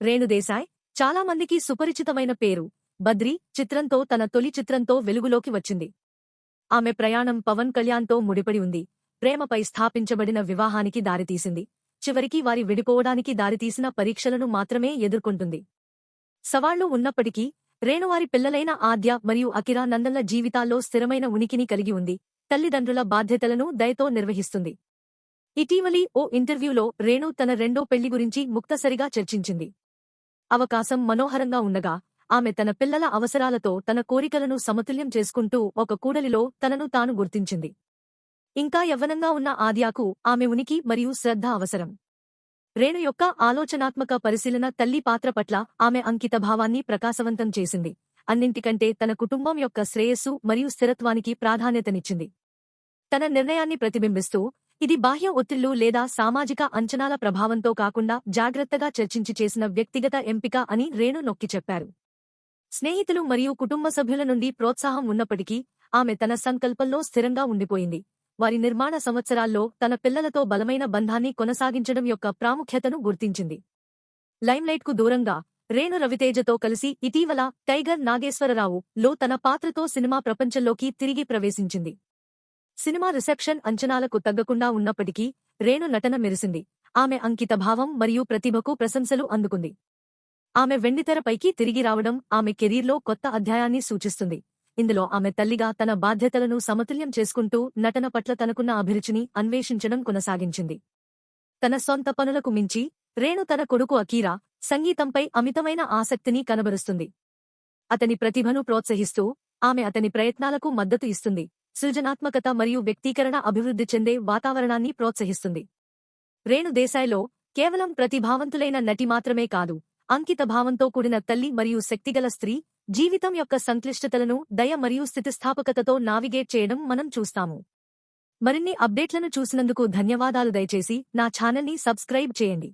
రేణు దేశాయ్ చాలా మందికి సుపరిచితమైన పేరు. బద్రీ చిత్రంతో తన తొలి చిత్రంతో వెలుగులోకి వచ్చింది. ఆమె ప్రయాణం పవన్ కళ్యాణ్తో ముడిపడి ఉంది. ప్రేమపై స్థాపించబడిన వివాహానికి దారితీసింది. చివరికి వారి విడిపోవడానికి దారితీసిన పరీక్షలను మాత్రమే ఎదుర్కొంటుంది. సవాళ్లు ఉన్నప్పటికీ రేణువారి పిల్లలైన ఆద్య మరియు అకిరా నందన్ల జీవితాల్లో స్థిరమైన ఉనికిని కలిగి ఉంది. తల్లిదండ్రుల బాధ్యతలను దయతో నిర్వహిస్తుంది. ఇటీవలి ఓ ఇంటర్వ్యూలో రేణు తన రెండో పెళ్లి గురించి ముక్తసరిగా చర్చించింది. అవకాశం మనోహరంగా ఉండగా ఆమె తన పిల్లల అవసరాలతో తన కోరికలను సమతుల్యం చేసుకుంటూ ఒక కూడలిలో తనను తాను గుర్తించింది. ఇంకా యవ్వనంగా ఉన్న ఆద్యాకు ఆమె ఉనికి మరియు శ్రద్ధ అవసరం. రేణు యొక్క ఆలోచనాత్మక పరిశీలన తల్లి పాత్ర పట్ల ఆమె అంకితభావాన్ని ప్రకాశవంతం చేసింది. అన్నింటికంటే తన కుటుంబం యొక్క శ్రేయస్సు మరియు స్థిరత్వానికి ప్రాధాన్యతనిచ్చింది. తన నిర్ణయాన్ని ప్రతిబింబిస్తూ, ఇది బాహ్య ఒత్తిళ్లు లేదా సామాజిక అంచనాల ప్రభావంతో కాకుండా జాగ్రత్తగా చర్చించి చేసిన వ్యక్తిగత ఎంపిక అని రేణు నొక్కి చెప్పారు. స్నేహితులు మరియు కుటుంబ సభ్యుల నుండి ప్రోత్సాహం ఉన్నప్పటికీ ఆమె తన సంకల్పంలో స్థిరంగా ఉండిపోయింది. వారి నిర్మాణ సంవత్సరాల్లో తన పిల్లలతో బలమైన బంధాన్ని కొనసాగించడం యొక్క ప్రాముఖ్యతను గుర్తించింది. లైమ్లైట్కు దూరంగా రేణు రవితేజతో కలిసి ఇటీవల టైగర్ నాగేశ్వరరావు లో తన పాత్రతో సినిమా ప్రపంచంలోకి తిరిగి ప్రవేశించింది. సినిమా రిసెప్షన్ అంచనాలకు తగ్గకుండా ఉన్నప్పటికీ రేణు నటన మెరిసింది. ఆమె అంకితభావం మరియు ప్రతిభకు ప్రశంసలు అందుకుంది. ఆమె వెండితెరపైకి తిరిగి రావడం ఆమె కెరీర్లో కొత్త అధ్యాయాన్ని సూచిస్తుంది. ఇందులో ఆమె తల్లిగా తన బాధ్యతలను సమతుల్యం చేసుకుంటూ నటన పట్ల తనకున్న అభిరుచిని అన్వేషించడం కొనసాగించింది. తన సొంత పనులకు మించి రేణు తన కొడుకు అకీరా సంగీతంపై అమితమైన ఆసక్తిని కనబరుస్తుంది. అతని ప్రతిభను ప్రోత్సహిస్తూ ఆమె అతని ప్రయత్నాలకు మద్దతు ఇస్తుంది. సృజనాత్మకత మరియు వ్యక్తీకరణ అభివృద్ధి చెందే వాతావరణాన్ని ప్రోత్సహిస్తుంది. రేణు దేశాయ్లో కేవలం ప్రతిభావంతులైన నటి మాత్రమే కాదు, అంకితభావంతో కూడిన తల్లి మరియు శక్తిగల స్త్రీ. జీవితం యొక్క సంక్లిష్టతలను దయ మరియు స్థితిస్థాపకతతో నావిగేట్ చేయడం మనం చూస్తాము. మరిన్ని అప్డేట్లను చూసినందుకు ధన్యవాదాలు. దయచేసి నా ఛానల్ని సబ్స్క్రైబ్ చేయండి.